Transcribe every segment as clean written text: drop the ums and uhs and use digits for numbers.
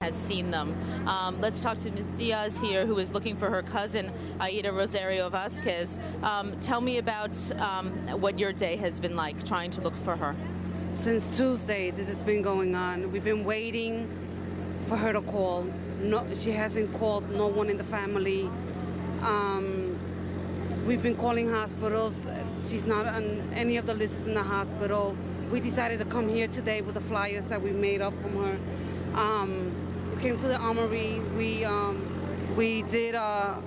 has seen them. Let's talk to Ms. Diaz here, who is looking for her cousin, Aida Rosario Vasquez. Tell me about what your day has been like trying to look for her. Since Tuesday, this has been going on. We've been waiting for her to call. No, she hasn't called, no one in the family. We've been calling hospitals. She's not on any of the lists in the hospital. We decided to come here today with the flyers that we made up from her. We came to the Armory. We did a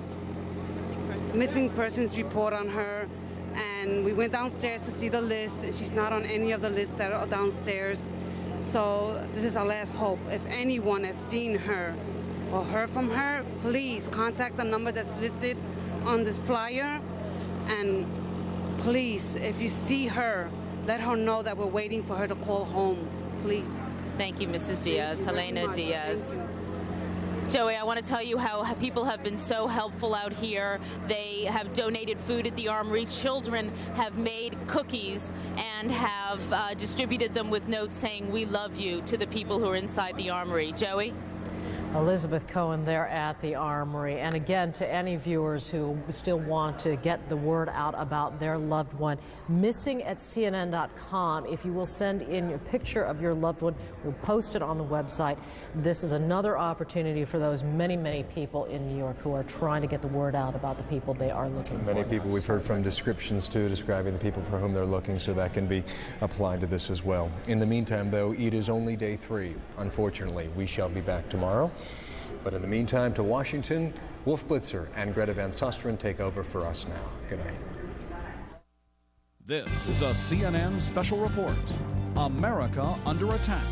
missing persons report on her, and we went downstairs to see the list. She's not on any of the lists that are downstairs. So this is our last hope. If anyone has seen her or heard from her, please contact the number that's listed on this flyer. And please, if you see her, let her know that we're waiting for her to call home, please. Thank you, Mrs. Diaz, Helena Diaz. Joey, I want to tell you how people have been so helpful out here. They have donated food at the Armory. Children have made cookies and have distributed them with notes saying, "We love you," to the people who are inside the Armory. Joey? Elizabeth Cohen there at the Armory. And again, to any viewers who still want to get the word out about their loved one, missing at CNN.com. If you will send in your picture of your loved one, we'll post it on the website. This is another opportunity for those many, many people in New York who are trying to get the word out about the people they are looking for. Many people we've heard from descriptions too, describing the people for whom they're looking, so that can be applied to this as well. In the meantime, though, it is only day 3. Unfortunately, we shall be back tomorrow. But in the meantime, to Washington, Wolf Blitzer and Greta Van Susteren take over for us now. Good night. This is a CNN special report. America under attack.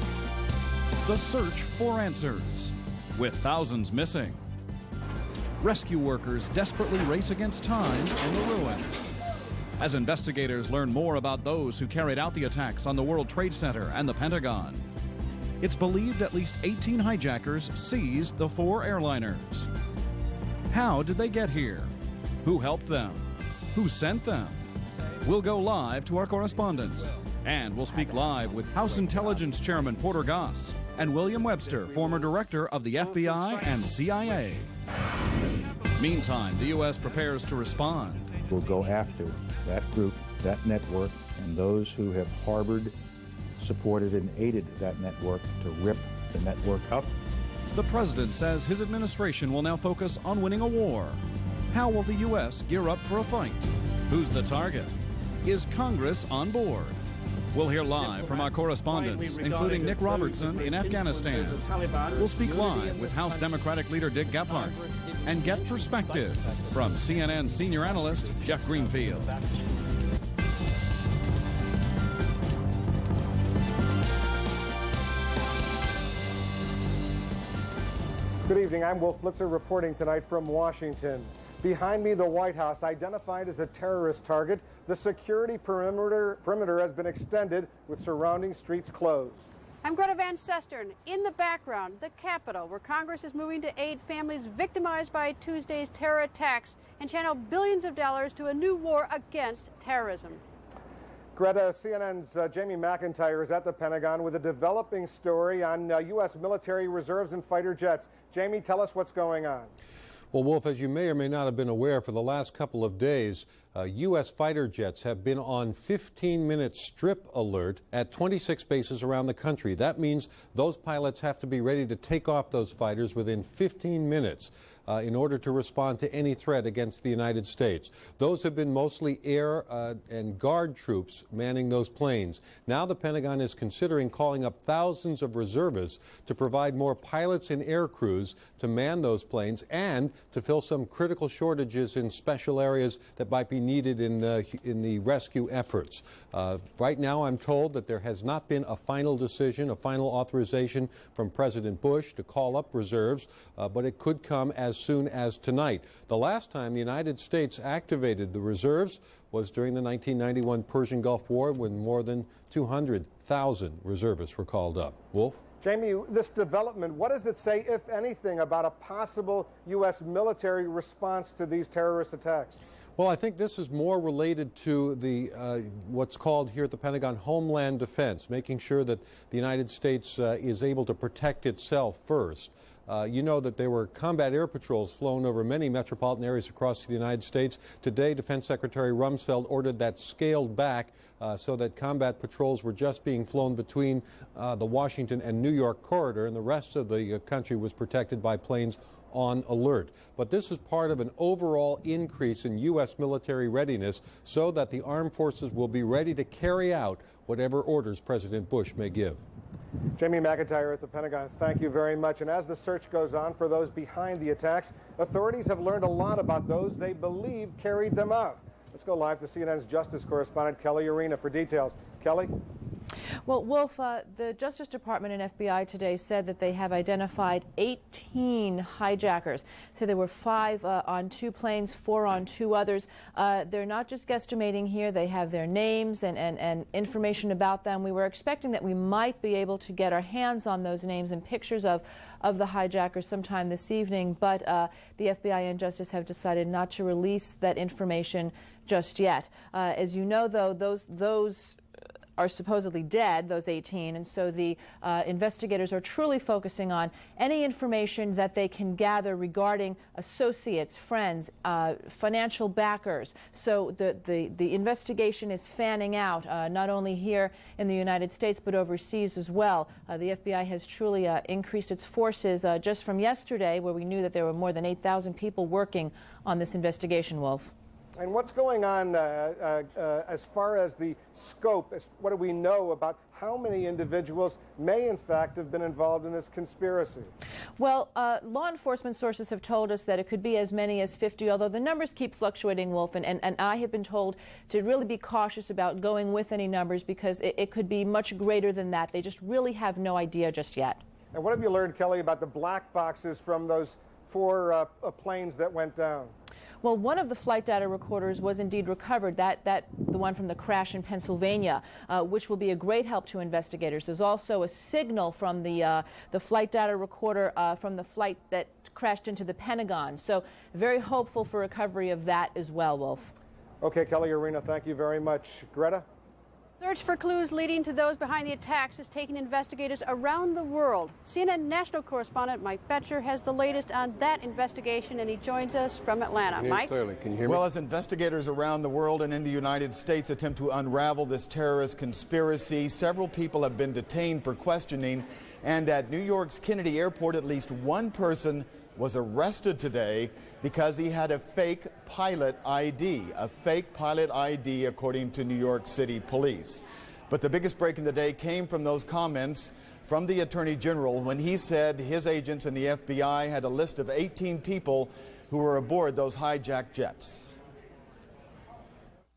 The search for answers, with thousands missing. Rescue workers desperately race against time in the ruins. As investigators learn more about those who carried out the attacks on the World Trade Center and the Pentagon. It's believed at least 18 hijackers seized the 4 airliners. How did they get here? Who helped them? Who sent them? We'll go live to our correspondents. And we'll speak live with House Intelligence Chairman Porter Goss and William Webster, former director of the FBI and CIA. Meantime, the U.S. prepares to respond. We'll go after that group, that network, and those who have harbored, supported, and aided that network to rip the network up. The president says his administration will now focus on winning a war. How will the U.S. gear up for a fight? Who's the target? Is Congress on board? We'll hear live from our correspondents, including Nick Robertson in Afghanistan. We'll speak live with House Democratic leader Dick Gephardt and get perspective from CNN senior analyst Jeff Greenfield. Good evening, I'm Wolf Blitzer reporting tonight from Washington. Behind me, the White House, identified as a terrorist target. The security perimeter has been extended with surrounding streets closed. I'm Greta Van Susteren. In the background, the Capitol, where Congress is moving to aid families victimized by Tuesday's terror attacks and channel billions of dollars to a new war against terrorism. Greta, CNN's Jamie McIntyre is at the Pentagon with a developing story on U.S. military reserves and fighter jets. Jamie, tell us what's going on. Well, Wolf, as you may or may not have been aware, for the last couple of days, U.S. fighter jets have been on 15-minute strip alert at 26 bases around the country. That means those pilots have to be ready to take off those fighters within 15 minutes. In order to respond to any threat against the United States. Those have been mostly air and guard troops manning those planes. Now the Pentagon is considering calling up thousands of reservists to provide more pilots and air crews to man those planes and to fill some critical shortages in special areas that might be needed in the rescue efforts. Right now I'm told that there has not been a final decision, a final authorization from President Bush to call up reserves, but it could come as soon as tonight. The last time the United States activated the reserves was during the 1991 Persian Gulf War, when more than 200,000 reservists were called up. Wolf? Jamie, this development, what does it say, if anything, about a possible U.S. military response to these terrorist attacks? Well, I think this is more related to the what's called here at the Pentagon Homeland Defense, making sure that the United States is able to protect itself first. You know that there were combat air patrols flown over many metropolitan areas across the United States. Today, Defense Secretary Rumsfeld ordered that scaled back so that combat patrols were just being flown between the Washington and New York corridor, and the rest of the country was protected by planes on alert. But this is part of an overall increase in U.S. military readiness so that the armed forces will be ready to carry out whatever orders President Bush may give. Jamie McIntyre at the Pentagon, thank you very much. And as the search goes on for those behind the attacks, authorities have learned a lot about those they believe carried them out. Let's go live to CNN's Justice correspondent Kelly Arena for details. Kelly? Well, Wolf, the Justice Department and FBI today said that they have identified 18 hijackers. So there were 5 on 2 planes, 4 on 2 others. They're not just guesstimating here. They have their names and information about them. We were expecting that we might be able to get our hands on those names and pictures of the hijackers sometime this evening, but the FBI and Justice have decided not to release that information just yet. As you know, though, those are supposedly dead, those 18, and so the investigators are truly focusing on any information that they can gather regarding associates, friends, financial backers. So the investigation is fanning out, not only here in the United States but overseas as well. The FBI has truly increased its forces just from yesterday, where we knew that there were more than 8,000 people working on this investigation, Wolf. And what's going on as far as the scope? What do we know about how many individuals may in fact have been involved in this conspiracy? Well, law enforcement sources have told us that it could be as many as 50, although the numbers keep fluctuating, Wolf, and I have been told to really be cautious about going with any numbers because it could be much greater than that. They just really have no idea just yet. And what have you learned, Kelly, about the black boxes from those 4 planes that went down? Well, one of the flight data recorders was indeed recovered, the one from the crash in Pennsylvania, which will be a great help to investigators. There's also a signal from the flight data recorder from the flight that crashed into the Pentagon. So very hopeful for recovery of that as well, Wolf. Okay, Kelly Arena, thank you very much. Greta? Search for clues leading to those behind the attacks is taking investigators around the world. CNN national correspondent Mike Betcher has the latest on that investigation, and he joins us from Atlanta. Mike? Clearly. Can you hear me? Well, as investigators around the world and in the United States attempt to unravel this terrorist conspiracy, several people have been detained for questioning, and at New York's Kennedy Airport, at least one person was arrested today because he had a fake pilot ID, according to New York City police. But the biggest break in the day came from those comments from the Attorney General when he said his agents and the FBI had a list of 18 people who were aboard those hijacked jets.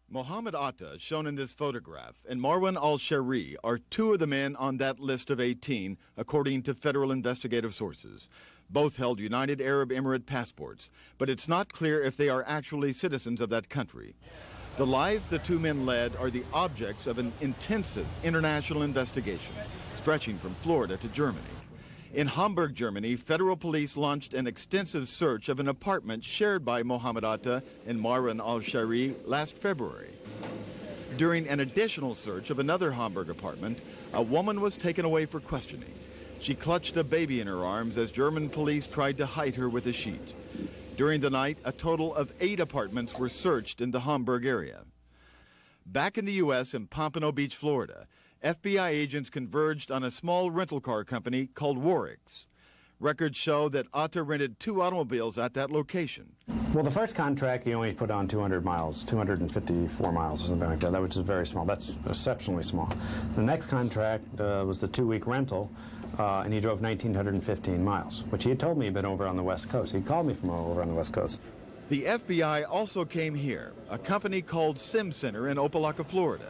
Mohammed Atta, shown in this photograph, and Marwan al-Shari are 2 of the men on that list of 18, according to federal investigative sources. Both held United Arab Emirate passports, but it's not clear if they are actually citizens of that country. The lives the 2 men led are the objects of an intensive international investigation, stretching from Florida to Germany. In Hamburg, Germany, federal police launched an extensive search of an apartment shared by Mohammed Atta and Marwan al-Shari last February. During an additional search of another Hamburg apartment, a woman was taken away for questioning. She clutched a baby in her arms as German police tried to hide her with a sheet. During the night, a total of 8 apartments were searched in the Hamburg area. Back in the U.S. in Pompano Beach, Florida, FBI agents converged on a small rental car company called Warrix. Records show that Atta rented 2 automobiles at that location. Well, the first contract, he only put on 200 miles, 254 miles or something like that, which is very small. That's exceptionally small. The next contract was the 2-week rental, and he drove 1,915 miles, which he had told me he'd been over on the West Coast. He called me from over on the West Coast. The FBI also came here, a company called Sim Center in Opelika, Florida.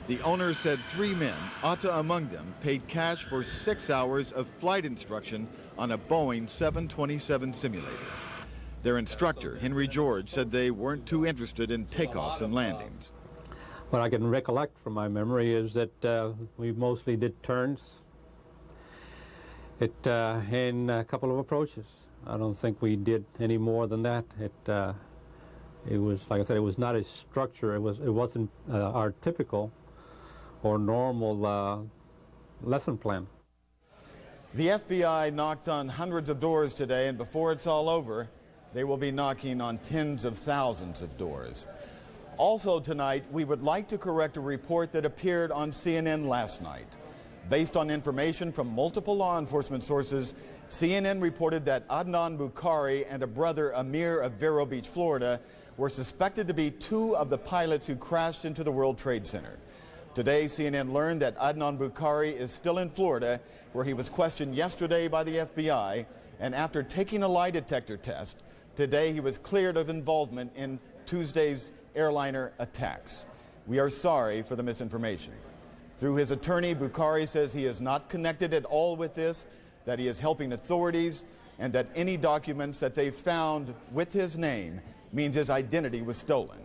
The owner said 3 men, Atta among them, paid cash for 6 hours of flight instruction on a Boeing 727 simulator. Their instructor, Henry George, said they weren't too interested in takeoffs and landings. What I can recollect from my memory is that we mostly did turns in a couple of approaches. I don't think we did any more than that. It was, like I said, it was not a structure. It wasn't our typical or normal lesson plan. The FBI knocked on hundreds of doors today, and before it's all over, they will be knocking on tens of thousands of doors. Also tonight, we would like to correct a report that appeared on CNN last night. Based on information from multiple law enforcement sources, CNN reported that Adnan Bukhari and a brother Amir of Vero Beach, Florida, were suspected to be two of the pilots who crashed into the World Trade Center. Today, CNN learned that Adnan Bukhari is still in Florida, where he was questioned yesterday by the FBI, and after taking a lie detector test, today he was cleared of involvement in Tuesday's airliner attacks. We are sorry for the misinformation. Through his attorney, Bukhari says he is not connected at all with this, that he is helping authorities, and that any documents that they found with his name means his identity was stolen.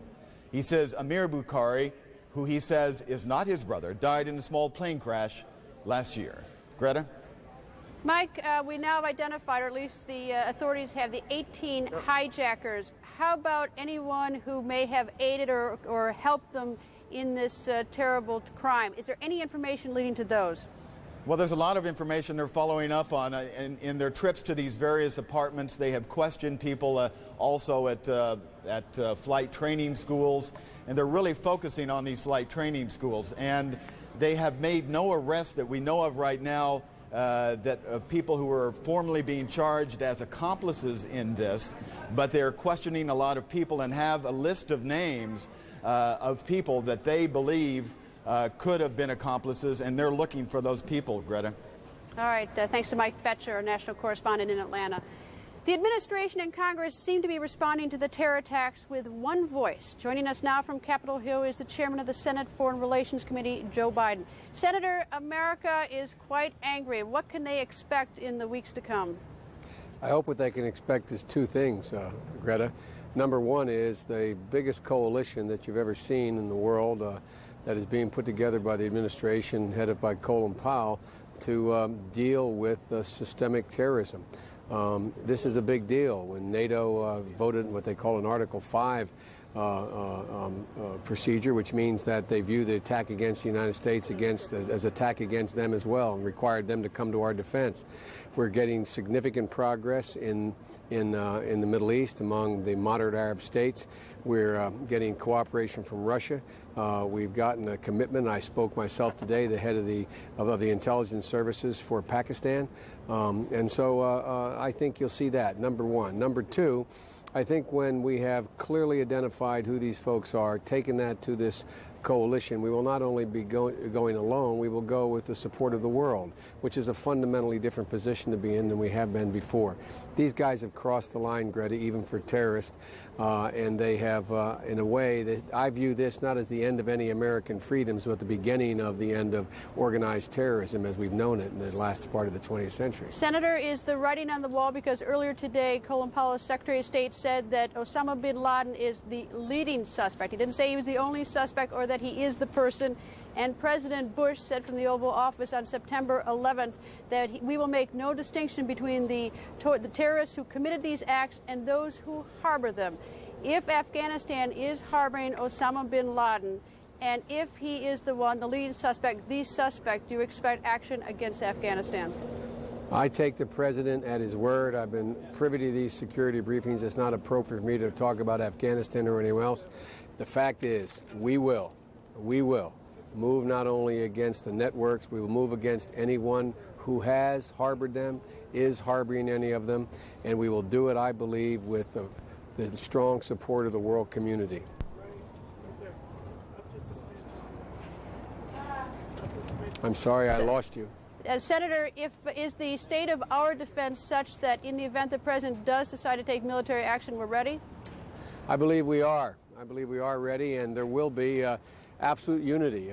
He says Amir Bukhari, who he says is not his brother, died in a small plane crash last year. Greta? Mike, we now have identified, or at least the authorities have, the 18 hijackers. How about anyone who may have aided or helped them in this terrible crime? Is there any information leading to those? Well, there's a lot of information they're following up on. In their trips to these various apartments, they have questioned people also at flight training schools, and they're really focusing on these flight training schools. And they have made no arrests that we know of right now people who were formerly being charged as accomplices in this, but they're questioning a lot of people and have a list of names of people that they believe could have been accomplices, and they're looking for those people, Greta. All right, thanks to Mike Fetcher, our national correspondent in Atlanta. The administration and Congress seem to be responding to the terror attacks with one voice. Joining us now from Capitol Hill is the chairman of the Senate Foreign Relations Committee, Joe Biden. Senator, America is quite angry. What can they expect in the weeks to come? I hope what they can expect is two things, Greta. Number one is the biggest coalition that you've ever seen in the world that is being put together by the administration headed by Colin Powell to deal with systemic terrorism. This is a big deal. When NATO voted what they call an Article 5 procedure, which means that they view the attack against the United States as attack against them as well, and required them to come to our defense. We're getting significant progress in the Middle East among the moderate Arab states. We're getting cooperation from Russia. We've gotten a commitment. I spoke myself today, the head of the intelligence services for Pakistan. And so I think you'll see that, number one. Number two, I think when we have clearly identified who these folks are, taken that to this coalition, we will not only be going alone, we will go with the support of the world, which is a fundamentally different position to be in than we have been before. These guys have crossed the line, Greta, even for terrorists, and they have, in a way, that I view this not as the end of any American freedoms, but the beginning of the end of organized terrorism as we've known it in the last part of the 20th century. Senator, is the writing on the wall? Because earlier today, Colin Powell, Secretary of State, said that Osama bin Laden is the leading suspect. He didn't say he was the only suspect or that he is the person. And President Bush said from the Oval Office on September 11th that we will make no distinction between the terrorists who committed these acts and those who harbor them. If Afghanistan is harboring Osama bin Laden, and if he is the leading suspect, the suspect, do you expect action against Afghanistan? I take the president at his word. I've been privy to these security briefings. It's not appropriate for me to talk about Afghanistan or anyone else. The fact is, we will move not only against the networks, we will move against anyone who has harbored them, is harboring any of them, and we will do it, I believe, with the strong support of the world community. I'm sorry I lost you. Senator, is the state of our defense such that in the event the president does decide to take military action, we're ready? I believe we are. I believe we are ready, and there will be absolute unity.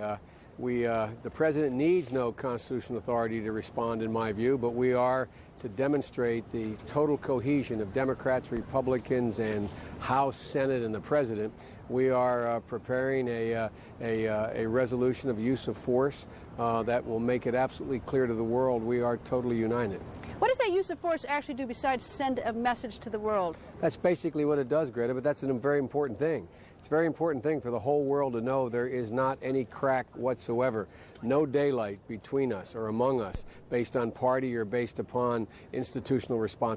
The president needs no constitutional authority to respond, in my view, but we are to demonstrate the total cohesion of Democrats, Republicans, and House, Senate, and the president. We are preparing a resolution of use of force that will make it absolutely clear to the world we are totally united. What does that use of force actually do besides send a message to the world? That's basically what it does, Greta, but that's a very important thing. It's a very important thing for the whole world to know there is not any crack whatsoever, no daylight between us or among us based on party or based upon institutional responsibility.